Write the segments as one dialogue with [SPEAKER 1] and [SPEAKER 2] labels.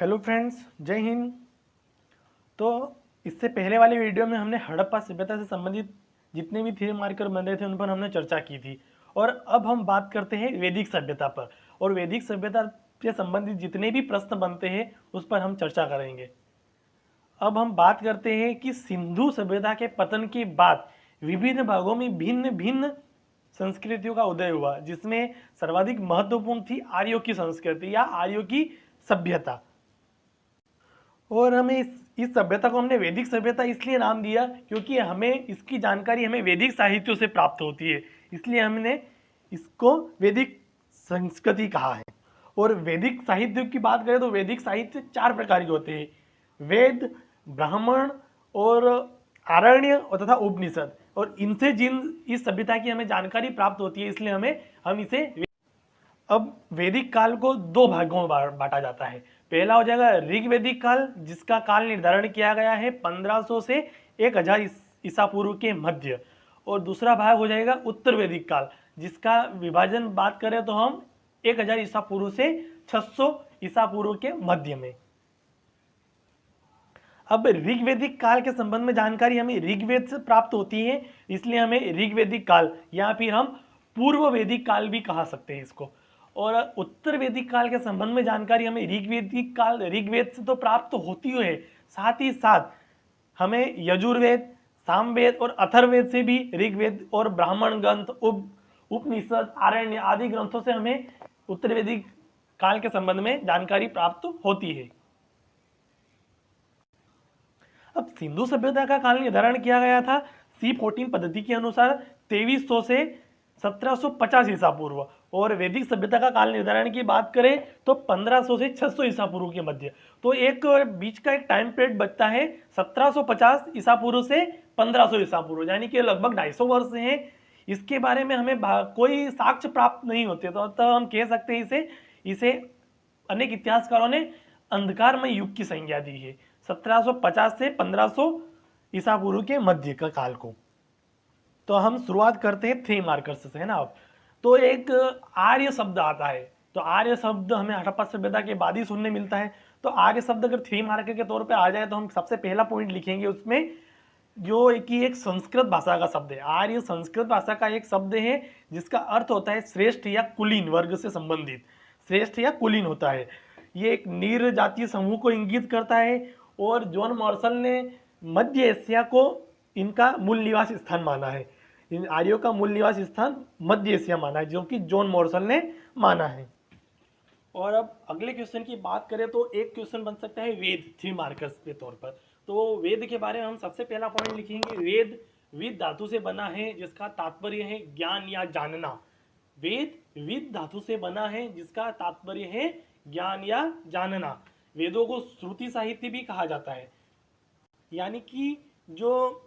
[SPEAKER 1] Hello friends, जय हिंद। तो इससे पहले वाली वीडियो में हमने हड़प्पा सभ्यता से संबंधित जितने भी थ्री मार्कर बन रहे थे उन पर हमने चर्चा की थी। और अब हम बात करते हैं वैदिक सभ्यता पर, और वैदिक सभ्यता से संबंधित जितने भी प्रश्न बनते हैं उस पर हम चर्चा करेंगे। अब हम बात करते हैं कि सिंधु सभ्यता के पतन के बाद विभिन्न भागों में भिन्न भिन्न संस्कृतियों का उदय हुआ, जिसमें सर्वाधिक महत्वपूर्ण थी आर्यों की संस्कृति या आर्यों की सभ्यता। और हमें इस सभ्यता को हमने वैदिक सभ्यता इसलिए नाम दिया क्योंकि हमें इसकी जानकारी हमें वैदिक साहित्यों से प्राप्त होती है, इसलिए हमने इसको वैदिक संस्कृति कहा है। और वैदिक साहित्य की बात करें तो वैदिक साहित्य 4 प्रकार के होते हैं: वेद, ब्राह्मण और आरण्य और तथा उपनिषद। और इनसे जिन इस सभ्यता की हमें जानकारी प्राप्त होती है, इसलिए हम इसे अब वैदिक काल को 2 भागों में बांटा जाता है। पहला हो जाएगा ऋग्वैदिक काल, जिसका काल निर्धारण किया गया है 1500 से 1000 ईसा पूर्व के मध्य। और दूसरा भाग हो जाएगा उत्तर वैदिक काल, जिसका विभाजन बात करें तो हम 1000 ईसा पूर्व से 600 ईसा पूर्व के मध्य में। अब ऋग्वैदिक काल के संबंध में जानकारी हमें ऋग्वेद से प्राप्त होती है, इसलिए हमें ऋग्वैदिक काल या फिर हम पूर्व वैदिक काल भी कहा सकते हैं इसको। और उत्तर वैदिक काल के संबंध में जानकारी हमें ऋग्वैदिक काल ऋग्वेद से तो प्राप्त होती है, साथ ही साथ हमें यजुर्वेद, सामवेद और अथर्ववेद से भी ऋग्वेद और ब्राह्मण ग्रंथ, उपनिषद, आरण्य आदि ग्रंथों से हमें उत्तर वैदिक काल के संबंध में जानकारी प्राप्त होती है। अब सिंधु सभ्यता का काल निर्धारण किया गया था C14 पद्धति के अनुसार 2300 से 1750 ईसा पूर्व। और वैदिक सभ्यता का काल निर्धारण की बात करें तो 1500 से 600 ईसा पूर्व के मध्य। तो एक बीच का एक टाइम पीरियड बचता है 1750 ईसा पूर्व से 1500 ईसा पूर्व, यानी कि लगभग 250 वर्ष हैं। इसके बारे में हमें कोई साक्ष्य प्राप्त नहीं होते, तो हम कह सकते हैं इसे अनेक इतिहासकारों ने अंधकारमय युग की संज्ञा दी है, 1750 से 1500 ईसा पूर्व के मध्य का काल को। तो हम शुरुआत करते हैं 3 मार्कर्स से, है ना। अब तो एक आर्य शब्द आता है, तो आर्य शब्द हमें हड़प्पा सभ्यता के बाद ही सुनने मिलता है। तो आर्य शब्द अगर 3 मार्कर के तौर पे आ जाए तो हम सबसे पहला पॉइंट लिखेंगे उसमें, जो एक संस्कृत भाषा का शब्द है। आर्य संस्कृत भाषा का एक शब्द है जिसका अर्थ होता है श्रेष्ठ या कुलीन वर्ग से संबंधित, श्रेष्ठ या कुलीन होता है। ये एक नीर जातीय समूह को इंगित करता है। और जॉन मॉर्सल ने मध्य एशिया को इनका मूल निवास स्थान माना है, इन आर्यों का मूल निवास स्थान मध्य एशिया माना है, जो कि जॉन मॉर्सल ने माना है। और अब अगले क्वेश्चन की बात करें तो एक क्वेश्चन बन सकता है वेद 3 मार्कर्स के तौर पर। तो वेद के बारे में हम सबसे पहला पॉइंट लिखेंगे, वेद विद धातु से बना है जिसका तात्पर्य है ज्ञान या जानना। वेद विद धातु से बना है जिसका तात्पर्य है ज्ञान या जानना। वेदों को श्रुति साहित्य भी कहा जाता है, यानी कि जो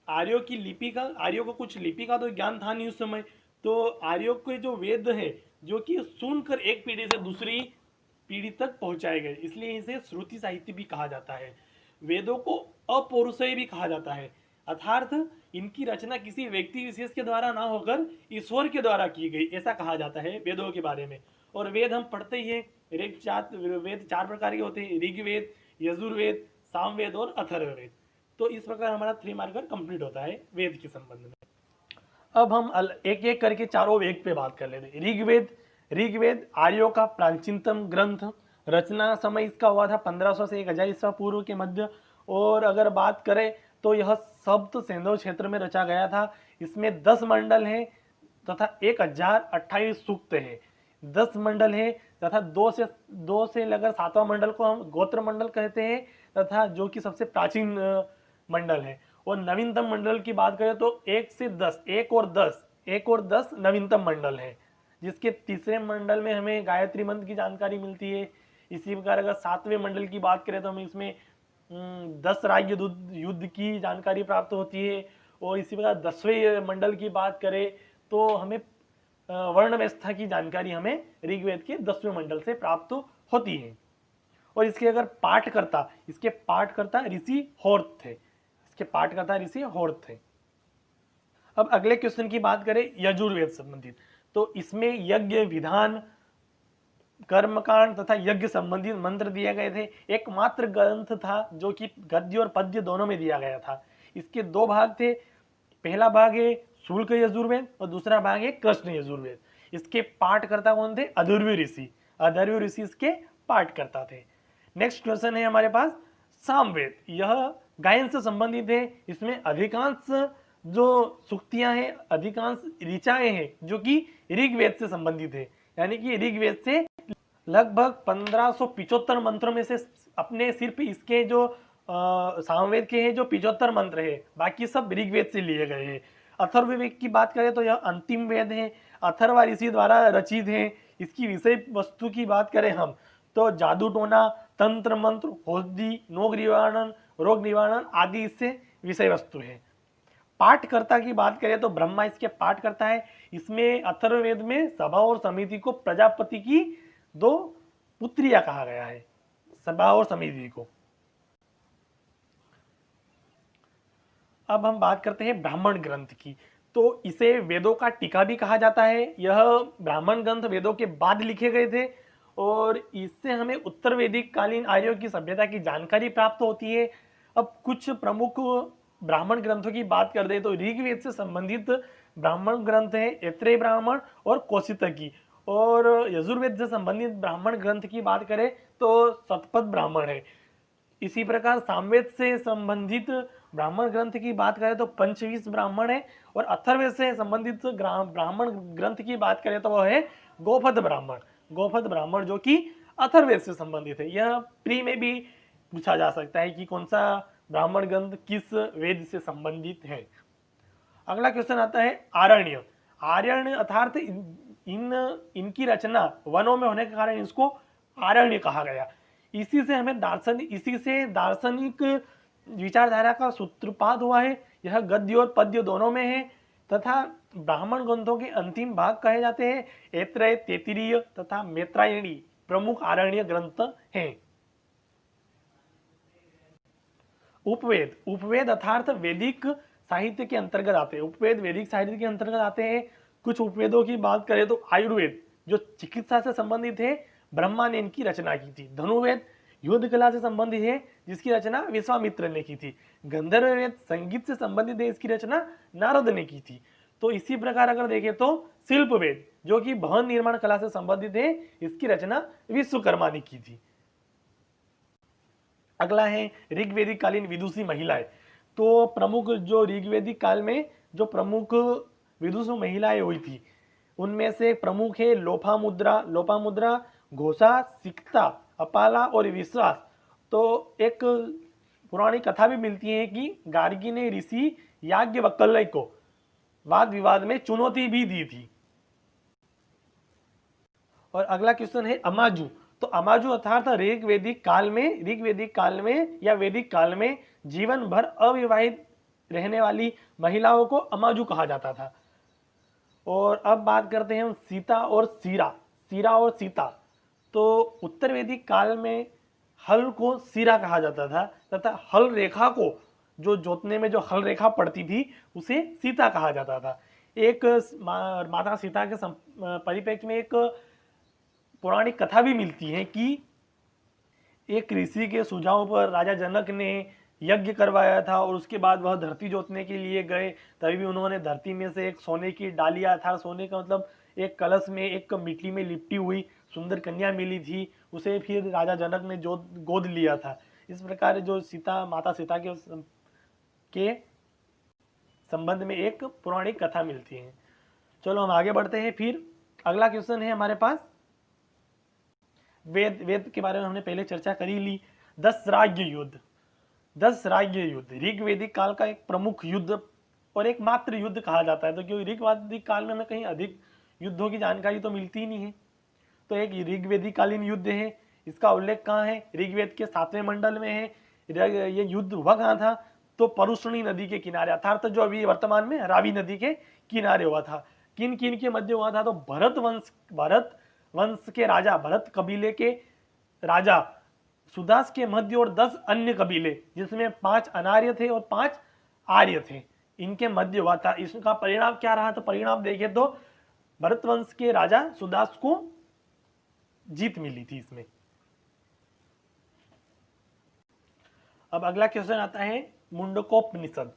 [SPEAKER 1] आर्यों की लिपि का, आर्यों को कुछ लिपि का तो ज्ञान था नहीं उस समय, तो आर्यों के जो वेद है जो कि सुनकर एक पीढ़ी से दूसरी पीढ़ी तक पहुंचाए गए, इसलिए इसे श्रुति साहित्य भी कहा जाता है। वेदों को अपौरुषेय भी कहा जाता है, अर्थात इनकी रचना किसी व्यक्ति विशेष के द्वारा ना होकर ईश्वर के द्वारा की गई, ऐसा कहा जाता है वेदों के बारे में। और वेद हम पढ़ते ही हैं, वेद 4 प्रकार के होते हैं: ऋग्वेद, यजुर्वेद, सामवेद और अथर्ववेद। तो इस प्रकार हमारा 3 मार्कर कंप्लीट होता है वेद के संबंध में। अब हम एक एक करके चारों वेद पे बात कर लेते हैं। ऋग्वेद आर्यों का प्राचीनतम ग्रंथ, रचना समय इसका हुआ था 1500 से 1000 ईसा पूर्व के मध्य। और अगर बात करें तो यह सप्त सिंधु क्षेत्र में रचा गया था। इसमें 10 मंडल हैं तथा 1028 सूक्त है। 10 मंडल है तथा 2 से लेकर 7वां मंडल को हम गोत्र मंडल कहते हैं, तथा जो कि सबसे प्राचीन मंडल है। और नवीनतम मंडल की बात करें तो 1 से 10, 1 और 10 नवीनतम मंडल है, जिसके तीसरे मंडल में हमें गायत्री मंत्र की जानकारी मिलती है। इसी प्रकार अगर 7वें मंडल की बात करें तो हमें इसमें 10 राज्य युद्ध की जानकारी प्राप्त होती है। और इसी प्रकार 10वें मंडल की बात करें तो हमें वर्ण व्यवस्था की जानकारी हमें ऋग्वेद के 10वें मंडल से प्राप्त होती है। और इसके अगर इसके पाठकर्ता ऋषि होर्थ थे, इसके पाठकर्ता ऋषि होर्थ थे। अब अगले क्वेश्चन की बात करें यजुर्वेद संबंधित, तो इसमें यज्ञ विधान कर्मकांड तथा यज्ञ संबंधित मंत्र दिए गए थे। एकमात्र ग्रंथ था जो कि गद्य और पद्य दोनों में दिया गया था। इसके दो भाग थे, पहला भाग है शुल्क यजुर्वेद और दूसरा भाग है कृष्ण यजुर्वेद। इसके पाठकर्ता कौन थे? अथर्व ऋषि। अथर्व ऋषि इसके पाठकर्ता थे। नेक्स्ट क्वेश्चन है हमारे पास सामवेद। यह गायन से संबंधित है। इसमें अधिकांश जो सूक्तियां हैं, अधिकांश ऋचाएं हैं जो कि ऋग्वेद से संबंधित है, यानी कि ऋग्वेद से लगभग 1575 मंत्रों में से अपने सिर्फ इसके जो सामवेद के हैं जो 75 मंत्र है, बाकी सब ऋग्वेद से लिए गए हैं। अथर्ववेद की बात करें तो यह अंतिम वेद है, अथर्व ऋषि द्वारा रचित है। इसकी विषय वस्तु की बात करें हम तो जादू टोना, तंत्र मंत्र, औषधि, रोग निवारण आदि इससे विषय वस्तु है। पाठकर्ता की बात करें तो ब्रह्मा इसके पाठकर्ता है। इसमें अथर्ववेद में सभा और समिति को प्रजापति की दो पुत्रियां कहा गया है, सभा और समिति को। अब हम बात करते हैं ब्राह्मण ग्रंथ की। तो इसे वेदों का टीका भी कहा जाता है। यह ब्राह्मण ग्रंथ वेदों के बाद लिखे गए थे और इससे हमें उत्तर वैदिक कालीन आर्यों की सभ्यता की जानकारी प्राप्त होती है। अब कुछ प्रमुख ब्राह्मण ग्रंथों की बात कर दे तो ऋग्वेद से संबंधित ब्राह्मण ग्रंथ है ऐत्रेय ब्राह्मण और कौशितकी, और यजुर्वेद से संबंधित ब्राह्मण ग्रंथ की बात करें तो शतपथ ब्राह्मण है। इसी प्रकार सामवेद से संबंधित ब्राह्मण ग्रंथ की बात करें तो पंचवीस ब्राह्मण है, और अथर्ववेद से संबंधित ब्राह्मण ग्रंथ की बात करें तो वह है गोपद ब्राह्मण। गोपद ब्राह्मण जो कि अथर्ववेद से संबंधित है। यह प्री में भी पूछा जा सकता है कि कौन सा ब्राह्मण ग्रंथ किस वेद से संबंधित है। अगला क्वेश्चन आता है आरण्य। आरण्य अर्थात इनकी रचना वनों में होने के कारण इसको आरण्य कहा गया। इसी से दार्शनिक विचारधारा का सूत्रपात हुआ है। यह गद्य और पद्य दोनों में है तथा ब्राह्मण ग्रंथों के अंतिम भाग कहे जाते हैं। ऐत्रेय, तैत्तिरीय तथा मैत्रायणी प्रमुख आरण्य ग्रंथ हैं। उपवेद। उपवेद अर्थात वैदिक साहित्य के अंतर्गत आते हैं। उपवेद वैदिक साहित्य के अंतर्गत आते हैं। कुछ उपवेदों की बात करें तो आयुर्वेद जो चिकित्सा से संबंधित है, ब्रह्मा ने इनकी रचना की थी। धनुर्वेद युद्ध कला से संबंधित है, जिसकी रचना विश्वामित्र ने की थी। गंधर्व वेद संगीत से संबंधित है, इसकी रचना नारद ने की थी। तो इसी प्रकार अगर देखें तो शिल्प वेद जो कि भवन निर्माण कला से संबंधित है, इसकी रचना विश्वकर्मा ने की थी। अगला है ऋग्वेदिक कालीन विदुषी महिलाएं। तो प्रमुख जो ऋग्वेदिक काल में जो प्रमुख विदुषी महिलाएं हुई थी उनमें से प्रमुख है लोपामुद्रा, घोषा, सिक्ता, अपाला और विश्वास। तो एक पुरानी कथा भी मिलती है कि गार्गी ने ऋषि याज्ञवल्क्य को वाद विवाद में चुनौती भी दी थी। और अगला क्वेश्चन है अमाजु। तो अमाजु अर्थात ऋग्वेदिक काल में या वैदिक काल में जीवन भर अविवाहित रहने वाली महिलाओं को अमाजु कहा जाता था। और अब बात करते हैं हम सीता और सीता। तो उत्तर वैदिक काल में हल को सीरा कहा जाता था तथा हल रेखा को जो जोतने में जो हल रेखा पड़ती थी उसे सीता कहा जाता था। एक माता सीता के परिप्रेक्ष्य में एक पौराणिक कथा भी मिलती है कि एक ऋषि के सुझाव पर राजा जनक ने यज्ञ करवाया था और उसके बाद वह धरती जोतने के लिए गए, तभी भी उन्होंने धरती में से एक सोने की डालिया था, सोने का मतलब एक कलश में एक मिट्टी में लिपटी हुई सुंदर कन्या मिली थी, उसे फिर राजा जनक ने जो गोद लिया था। इस प्रकार जो माता सीता के संबंध में एक पौराणिक कथा मिलती है। चलो हम आगे बढ़ते हैं। फिर अगला क्वेश्चन है हमारे पास वेद के बारे में हमने पहले चर्चा करी ली। 10 राज्य युद्ध ऋग्वेदिक काल का एक प्रमुख युद्ध और एक मात्र युद्ध कहा जाता है। तो क्योंकि ऋग्वेदिक काल में हमें कहीं अधिक युद्धों की जानकारी तो मिलती ही नहीं है, तो एक ऋग्वेदिक कालीन युद्ध है। इसका उल्लेख कहाँ है? ऋग्वेद के 7वें मंडल में है। ये युद्ध हुआ कहाँ था? तो परुष्णी नदी के किनारे, अर्थात जो अभी वर्तमान में रावी नदी के किनारे हुआ था। किन किन के मध्य हुआ था? तो भरत वंश के राजा, भरत कबीले के राजा सुदास के मध्य और 10 अन्य कबीले जिसमें 5 अनार्य थे और 5 आर्य थे, इनके मध्य हुआ था। इसका परिणाम क्या रहा? तो परिणाम देखें तो भरत वंश के राजा सुदास को जीत मिली थी इसमें। अब अगला क्वेश्चन आता है मुंडकोपनिषद।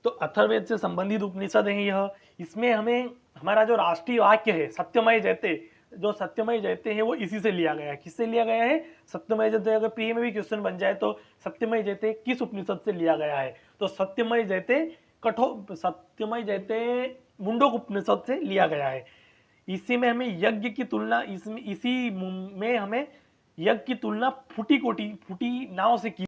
[SPEAKER 1] तो अथर्ववेद से संबंधित उपनिषद है यह। इसमें हमें हमारा जो राष्ट्रीय वाक्य है सत्यमय जयते, जो सत्यमय जयते है वो इसी से लिया गया है। किससे लिया गया है? सत्यमय जयते। अगर प्री में भी क्वेश्चन बन जाए तो सत्यमय जयते किस उपनिषद से लिया गया है, तो सत्यमय जयते सत्यमय जयते मुंडक उपनिषद से लिया गया है। इसी में हमें यज्ञ की तुलना, इसमें इसी में हमें यज्ञ की तुलना फूटी नाव से की